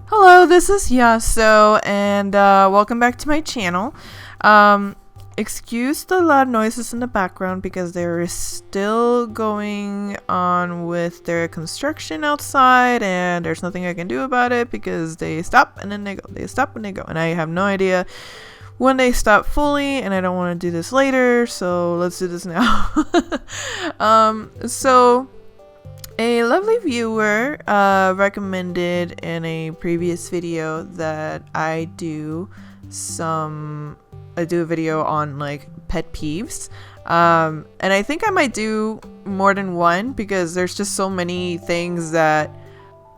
Hello, this is Yaso, and welcome back to my channel. Excuse the loud noises in the background because they're still going on with their construction outside, and there's nothing I can do about it because they stop and then they go. They stop and they go, and I have no idea when they stop fully, and I don't want to do this later, so let's do this now. So a lovely viewer recommended in a previous video that I do a video on like pet peeves. And I think I might do more than one because there's just so many things that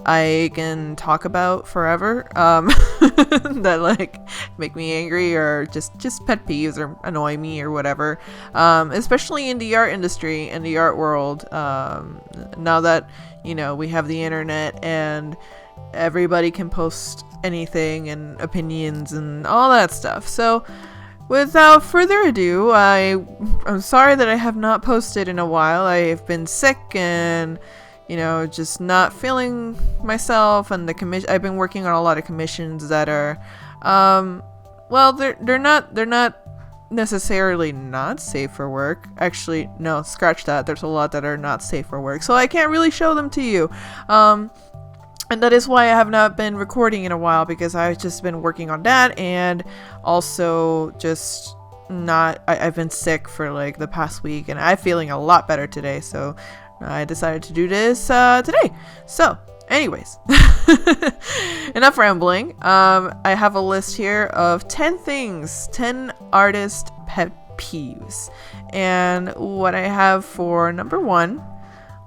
I can talk about forever that like make me angry or just pet peeves or annoy me or whatever, especially in the art industry and the art world. Now that we have the internet and everybody can post anything and opinions and all that stuff, so without further ado, I'm sorry that I have not posted in a while. I've been sick and just not feeling myself, and I've been working on a lot of commissions that are, well, they're not necessarily not safe for work. Actually, no, scratch that. There's a lot that are not safe for work, so I can't really show them to you. And that is why I have not been recording in a while, because I've just been working on that, and also just I've been sick for like the past week, and I'm feeling a lot better today, so I decided to do this today. So anyways, enough rambling. I have a list here of 10 artist pet peeves, and what I have for number 1,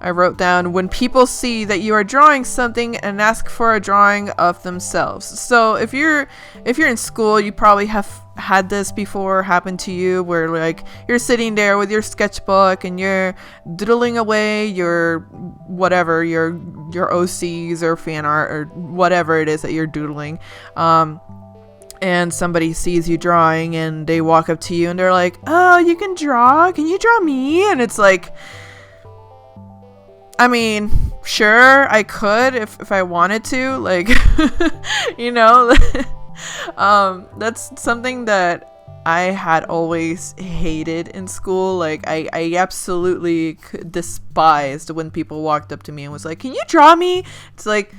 I wrote down: when people see that you are drawing something and ask for a drawing of themselves. So if you're in school, you probably have had this before happen to you, where like you're sitting there with your sketchbook and you're doodling away your whatever, your OCs or fan art or whatever it is that you're doodling, and somebody sees you drawing and they walk up to you and they're like, "Oh, you can draw? Can you draw me?" And it's like, I mean, sure, I could if I wanted to, like, that's something that I had always hated in school. Like, I absolutely despised when people walked up to me and was like, "Can you draw me?" It's like,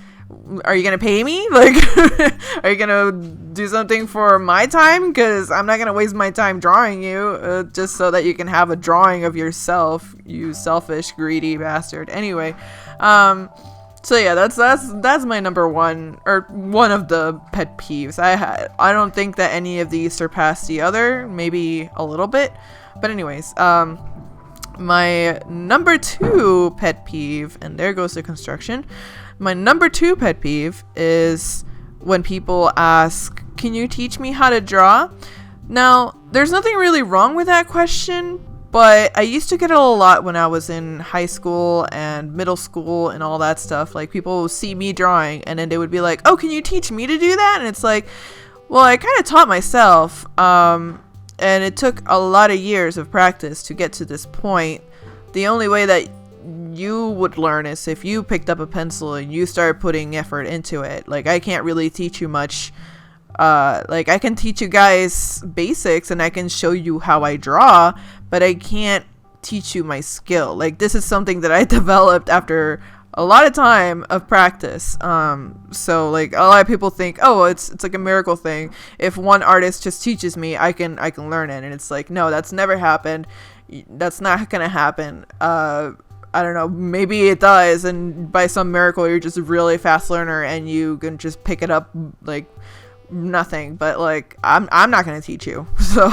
are you gonna pay me? Like, are you gonna do something for my time? Because I'm not gonna waste my time drawing you just so that you can have a drawing of yourself, you selfish, greedy bastard. Anyway, so yeah, that's my number 1, or one of the pet peeves. I don't think that any of these surpass the other, maybe a little bit, but anyways, my number 2 pet peeve, and there goes the construction. My number 2 pet peeve is when people ask, "Can you teach me how to draw?" Now, there's nothing really wrong with that question, but I used to get it a lot when I was in high school and middle school and all that stuff. Like, people would see me drawing and then they would be like, "Oh, can you teach me to do that?" And it's like, well, I kind of taught myself, and it took a lot of years of practice to get to this point. The only way that you would learn is if you picked up a pencil and you started putting effort into it. Like, I can't really teach you much. Like, I can teach you guys basics and I can show you how I draw, but I can't teach you my skill. Like, this is something that I developed after a lot of time of practice. So like, a lot of people think, oh, it's like a miracle thing. If one artist just teaches me, I can learn it. And it's like, no, that's never happened. That's not gonna happen. I don't know, maybe it does, and by some miracle you're just a really fast learner and you can just pick it up like nothing. But like, I'm not gonna teach you. So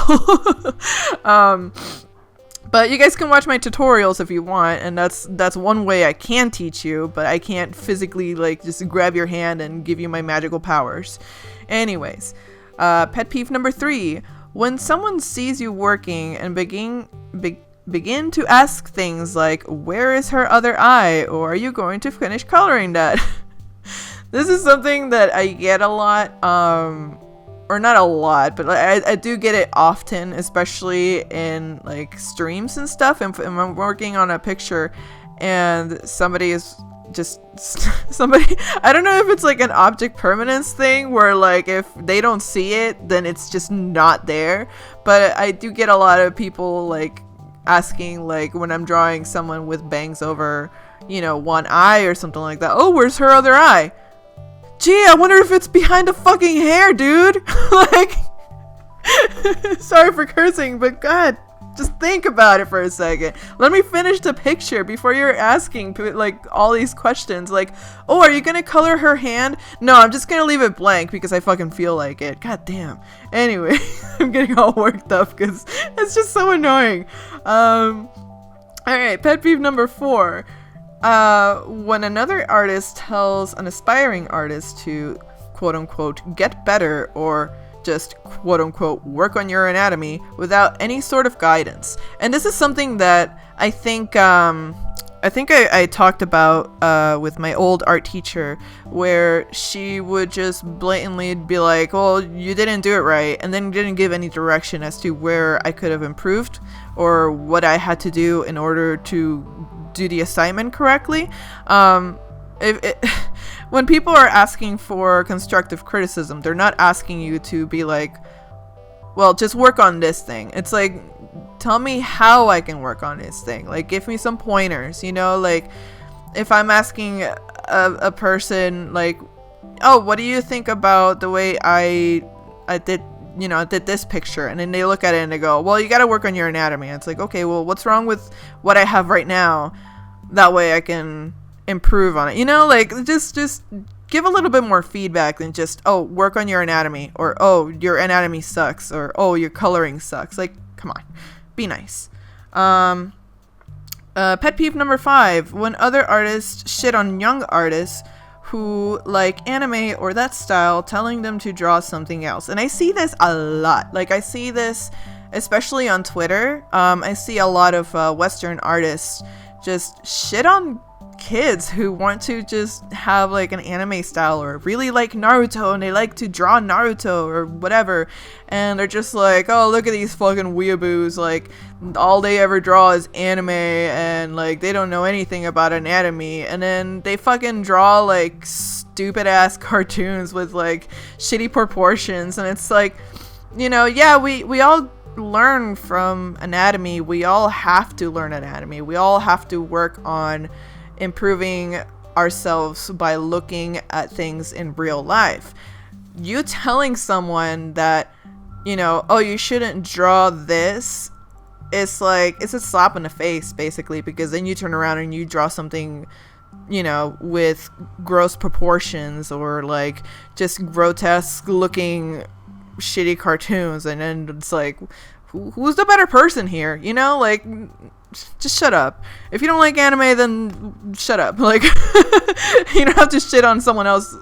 but you guys can watch my tutorials if you want, and that's one way I can teach you, but I can't physically like just grab your hand and give you my magical powers. Anyways, pet peeve number 3: when someone sees you working and begin to ask things like, "Where is her other eye?" or "Are you going to finish coloring that?" This is something that I get a lot, or not a lot, but I do get it often, especially in like streams and stuff. And I'm working on a picture and somebody is just somebody, I don't know if it's like an object permanence thing where like if they don't see it then it's just not there, but I do get a lot of people like asking, like when I'm drawing someone with bangs over, you know, one eye or something like that, oh, where's her other eye? Gee, I wonder if it's behind the fucking hair, dude. Like, sorry for cursing, but God, just think about it for a second. Let me finish the picture before you're asking like all these questions. Like, oh, are you gonna color her hand? No, I'm just gonna leave it blank because I fucking feel like it. God damn. Anyway, I'm getting all worked up because it's just so annoying. All right, pet peeve number 4. When another artist tells an aspiring artist to quote unquote get better or just quote unquote work on your anatomy without any sort of guidance. And this is something that I think I talked about with my old art teacher, where she would just blatantly be like, well, you didn't do it right, and then didn't give any direction as to where I could have improved or what I had to do in order to do the assignment correctly. When people are asking for constructive criticism, they're not asking you to be like, well, just work on this thing. It's like, tell me how I can work on this thing. Like, give me some pointers, you know? Like, if I'm asking a person, like, oh, what do you think about the way I did, you know, did this picture? And then they look at it and they go, well, you got to work on your anatomy. And it's like, okay, well, what's wrong with what I have right now? That way I can improve on it, you know? Like, just give a little bit more feedback than just, oh, work on your anatomy, or oh, your anatomy sucks, or oh, your coloring sucks. Like, come on, be nice. Pet peeve number 5, when other artists shit on young artists who like anime or that style, telling them to draw something else. And I see this a lot. Like, I see this especially on Twitter. I see a lot of Western artists just shit on kids who want to just have like an anime style or really like Naruto and they like to draw Naruto or whatever, and they're just like, oh, look at these fucking weeaboos, like all they ever draw is anime and like they don't know anything about anatomy, and then they fucking draw like stupid ass cartoons with like shitty proportions. And it's like, you know, yeah, we all learn from anatomy, we all have to learn anatomy, we all have to work on improving ourselves by looking at things in real life. You telling someone that, you know, oh, you shouldn't draw this, it's like, it's a slap in the face basically, because then you turn around and you draw something, you know, with gross proportions or like just grotesque looking shitty cartoons, and then it's like, who's the better person here, you know? Like, just shut up. If you don't like anime, then shut up. Like, you don't have to shit on someone else's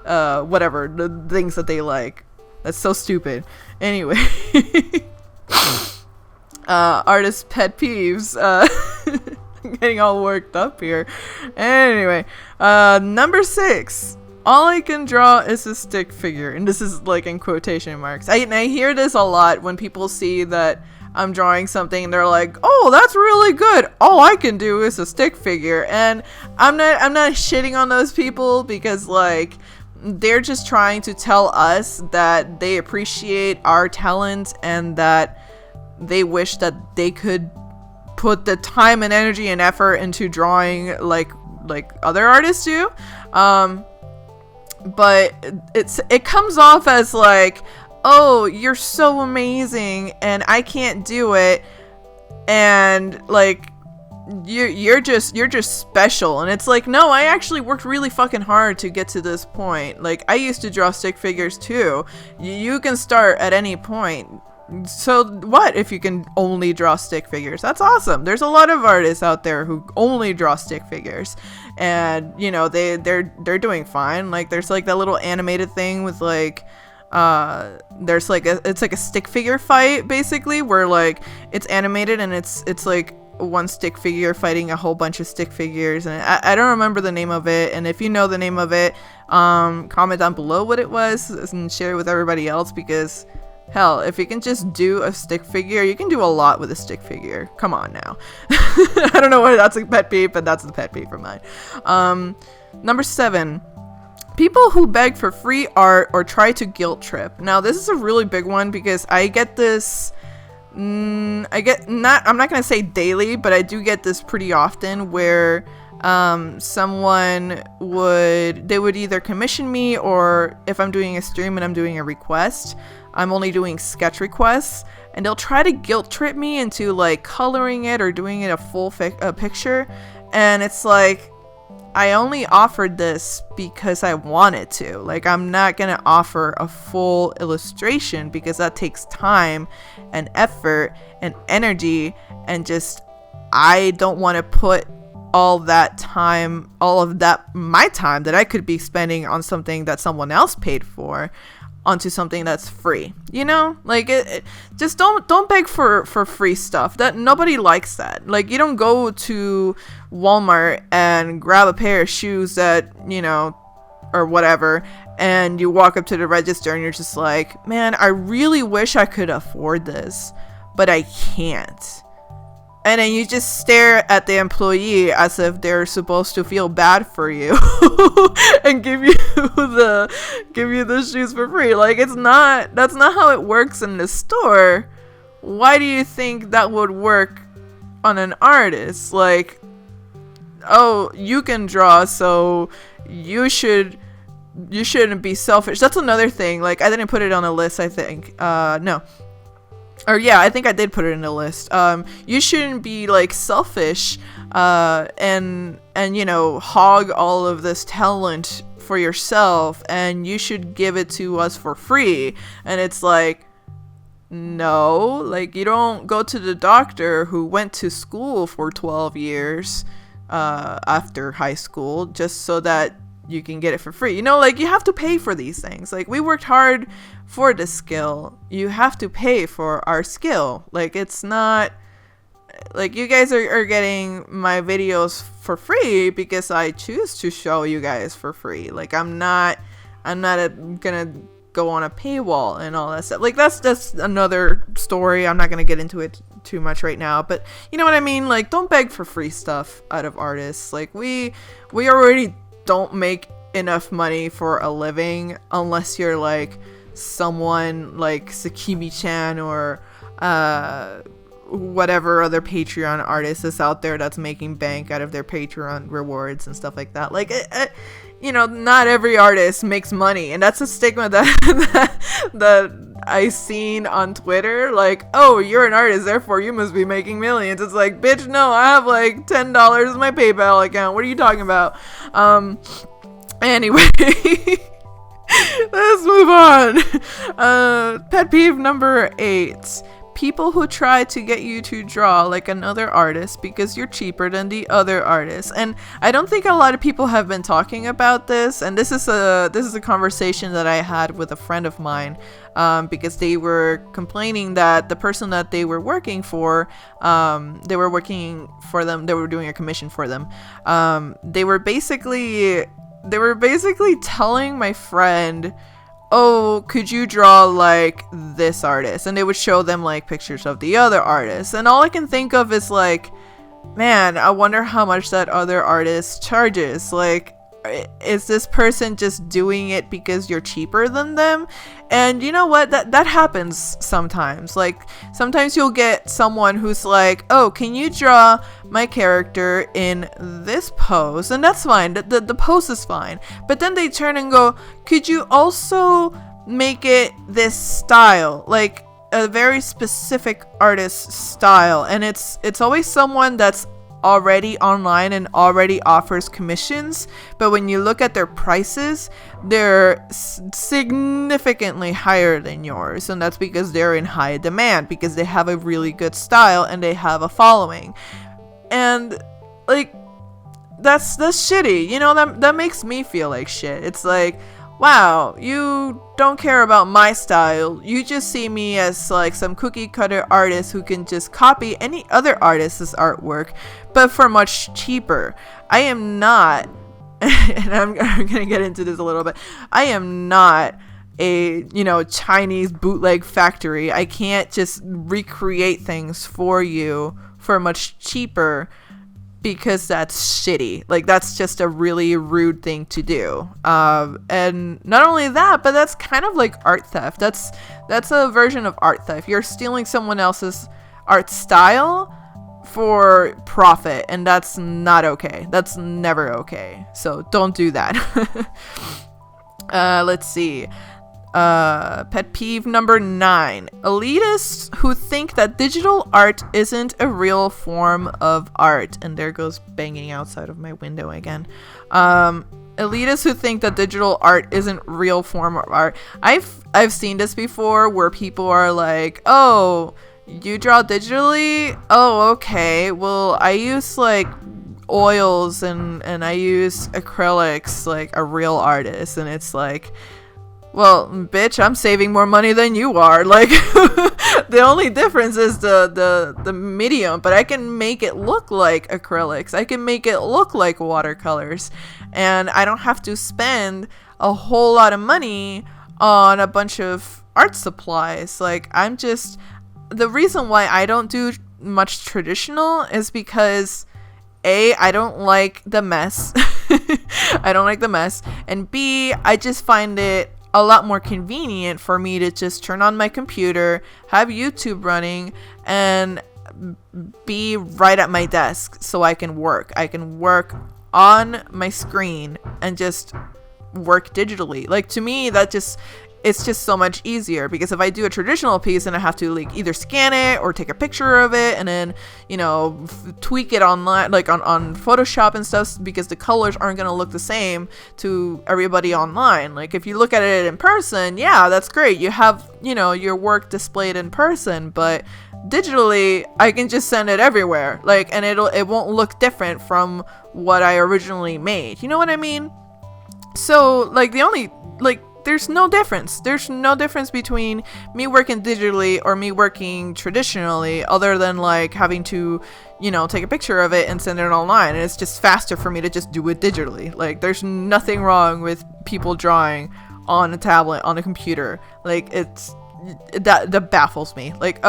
whatever, the things that they like. That's so stupid. Anyway, artist pet peeves. I'm getting all worked up here. Anyway, number 6. All I can draw is a stick figure. And this is like in quotation marks. I hear this a lot when people see that I'm drawing something and they're like, oh, that's really good. All I can do is a stick figure. And I'm not shitting on those people, because like they're just trying to tell us that they appreciate our talent and that they wish that they could put the time and energy and effort into drawing like other artists do. But it comes off as like, oh, you're so amazing and I can't do it, and like you're just special. And it's like, no, I actually worked really fucking hard to get to this point. Like, I used to draw stick figures too. You can start at any point. So what if you can only draw stick figures? That's awesome. There's a lot of artists out there who only draw stick figures, and you know, they're doing fine. Like, there's like that little animated thing with like there's like it's like a stick figure fight basically, where like it's animated and it's like one stick figure fighting a whole bunch of stick figures, and I don't remember the name of it. And if you know the name of it, comment down below what it was and share it with everybody else, because Hell, if you can just do a stick figure, you can do a lot with a stick figure. Come on now. I don't know why that's a pet peeve, but that's the pet peeve of mine. Number 7. People who beg for free art or try to guilt trip. Now, this is a really big one because I get this... I'm not gonna say daily, but I do get this pretty often where someone would either commission me, or if I'm doing a stream and I'm doing a request, I'm only doing sketch requests, and they'll try to guilt trip me into like coloring it or doing it a full picture. And it's like, I only offered this because I wanted to. Like, I'm not gonna offer a full illustration because that takes time and effort and energy, and just, I don't want to put all of my time that I could be spending on something that someone else paid for onto something that's free, you know? Like, just don't beg for free stuff. That nobody likes that. Like, you don't go to Walmart and grab a pair of shoes that, you know, or whatever, and you walk up to the register and you're just like, man, I really wish I could afford this, but I can't. And then you just stare at the employee as if they're supposed to feel bad for you and give you the shoes for free. Like, that's not how it works in the store. Why do you think that would work on an artist? Like, oh, you can draw, so you shouldn't be selfish. That's another thing. Like, I didn't put it on a list, I think. No. Or yeah, I think I did put it in the list. You shouldn't be like selfish and you know, hog all of this talent for yourself, and you should give it to us for free. And it's like, no, like, you don't go to the doctor who went to school for 12 years after high school just so that you can get it for free. You know, like, you have to pay for these things. Like, we worked hard for the skill. You have to pay for our skill. Like, it's not like you guys are getting my videos for free because I choose to show you guys for free. Like, I'm not gonna go on a paywall and all that stuff. Like, that's just another story. I'm not gonna get into it too much right now, but you know what I mean? Like, don't beg for free stuff out of artists. Like, we already don't make enough money for a living unless you're like someone like Sakimi-chan or whatever other Patreon artist is out there that's making bank out of their Patreon rewards and stuff like that. Like, you know, not every artist makes money, and that's a stigma that I seen on Twitter. Like, oh, you're an artist, therefore you must be making millions. It's like, bitch, no, I have like $10 in my PayPal account. What are you talking about? Anyway. Let's move on. Pet peeve number 8. People who try to get you to draw like another artist because you're cheaper than the other artist. And I don't think a lot of people have been talking about this. And this is a conversation that I had with a friend of mine, because they were complaining that the person that they were working for, they were doing a commission for them. They were basically telling my friend, oh, could you draw like this artist? And they would show them like pictures of the other artists. And all I can think of is like, man, I wonder how much that other artist charges. Like, is this person just doing it because you're cheaper than them? And you know what, that happens sometimes. Like, sometimes you'll get someone who's like, oh, can you draw my character in this pose? And that's fine, the pose is fine, but then they turn and go, could you also make it this style, like a very specific artist style? And it's always someone that's already online and already offers commissions, but when you look at their prices, they're significantly higher than yours. And that's because they're in high demand, because they have a really good style and they have a following. And like, that's shitty, you know. That makes me feel like shit. It's like, wow, you don't care about my style. You just see me as like some cookie cutter artist who can just copy any other artist's artwork, but for much cheaper. I am not, and I'm gonna get into this a little bit, I am not a, you know, Chinese bootleg factory. I can't just recreate things for you for much cheaper, because that's shitty. Like, that's just a really rude thing to do. And not only that, but that's kind of like art theft. That's a version of art theft. You're stealing someone else's art style for profit, and that's not okay. That's never okay. So don't do that. Let's see. Pet peeve number 9. Elitists who think that digital art isn't a real form of art. And there goes banging outside of my window again. Elitists who think that digital art isn't real form of art. I've seen this before, where people are like, oh, you draw digitally? Oh, okay. Well, I use like oils and I use acrylics like a real artist. And it's like, well, bitch, I'm saving more money than you are. Like, the only difference is the medium, but I can make it look like acrylics. I can make it look like watercolors, and I don't have to spend a whole lot of money on a bunch of art supplies. Like, the reason why I don't do much traditional is because A, I don't like the mess. I don't like the mess. And B, I just find it a lot more convenient for me to just turn on my computer, have YouTube running, and be right at my desk so I can work. I can work on my screen and just work digitally. Like, to me, it's just so much easier, because if I do a traditional piece and I have to like either scan it or take a picture of it and then, you know, tweak it online, like on Photoshop and stuff, because the colors aren't going to look the same to everybody online. Like, if you look at it in person, yeah, that's great. You have, you know, your work displayed in person, but digitally I can just send it everywhere. Like, and it won't look different from what I originally made. You know what I mean? So like, there's no difference. There's no difference between me working digitally or me working traditionally, other than like having to, you know, take a picture of it and send it online. And it's just faster for me to just do it digitally. Like, there's nothing wrong with people drawing on a tablet, on a computer. Like, that baffles me. Like,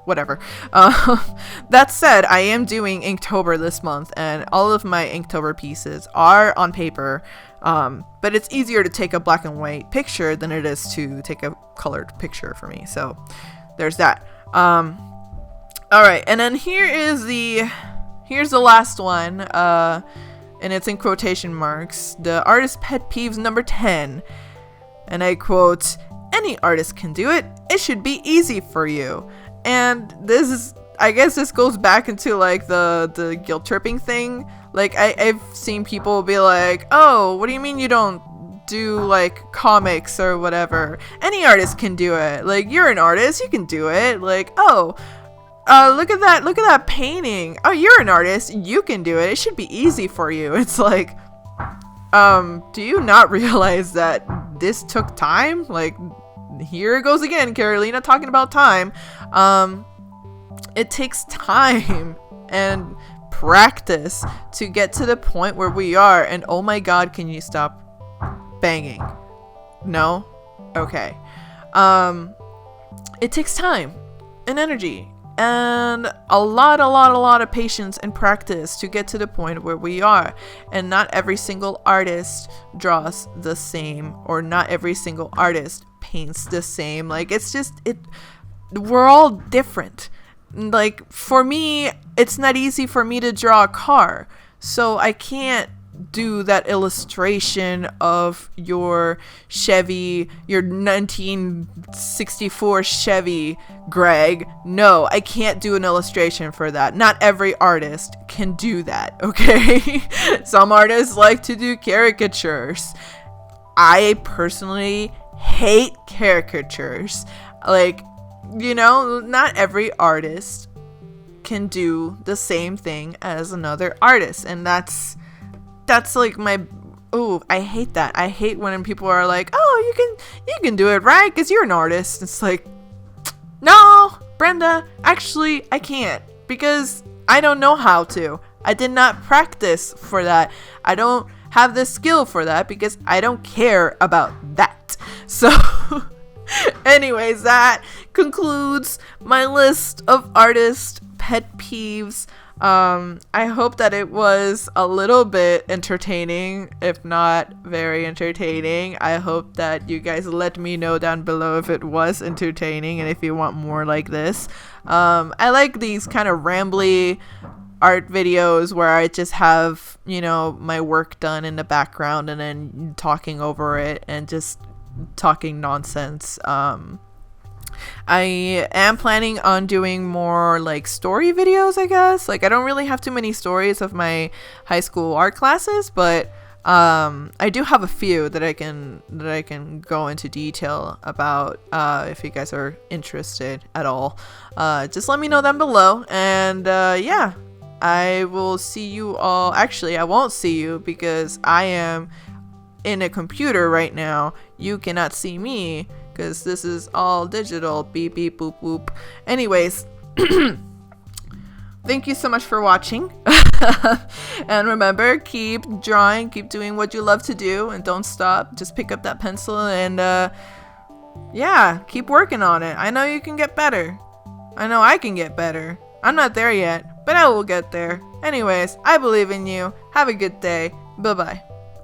whatever. That said, I am doing Inktober this month, and all of my Inktober pieces are on paper. But it's easier to take a black and white picture than it is to take a colored picture for me. So there's that. All right. And then here's the last one. And it's in quotation marks. The artist pet peeves number 10. And I quote, "Any artist can do it. It should be easy for you." And I guess this goes back into like the guilt tripping thing. Like, I've seen people be like, oh, what do you mean you don't do like comics or whatever? Any artist can do it. Like, you're an artist, you can do it. Like, oh, look at that painting. Oh, you're an artist, you can do it. It should be easy for you. It's like, do you not realize that this took time? Like, here it goes again, Carolina talking about time. It takes time and practice to get to the point where we are. And oh my god, can you stop banging? No? Okay. It takes time and energy and a lot of patience and practice to get to the point where we are. And not every single artist draws the same, or not every single artist paints the same. Like, we're all different. Like, for me, it's not easy for me to draw a car, so I can't do that illustration of your Chevy, your 1964 Chevy, Greg. No, I can't do an illustration for that. Not every artist can do that, okay? Some artists like to do caricatures. I personally hate caricatures. Like, you know, not every artist can do the same thing as another artist, and that's like I hate that. I hate when people are like, oh, you can do it, right, because you're an artist. It's like, no, Brenda, actually I can't, because I don't know how to. I did not practice for that. I don't have the skill for that, because I don't care about that. So anyways, that concludes my list of artist pet peeves. I hope that it was a little bit entertaining, if not very entertaining. I hope that you guys let me know down below if it was entertaining and if you want more like this. I like these kind of rambly art videos where I just have, you know, my work done in the background and then talking over it and just talking nonsense. I am planning on doing more like story videos, I guess. Like I don't really have too many stories of my high school art classes, but I do have a few that I can go into detail about if you guys are interested at all. Just let me know down below, and yeah, I will see you all. Actually, I won't see you because I am in a computer right now. You cannot see me because this is all digital. Beep beep boop boop. Anyways, thank you so much for watching. And remember, keep drawing, keep doing what you love to do, and don't stop. Just pick up that pencil and yeah, keep working on it. I know you can get better. I know I can get better. I'm not there yet, but I will get there. Anyways, I believe in you. Have a good day. Bye bye.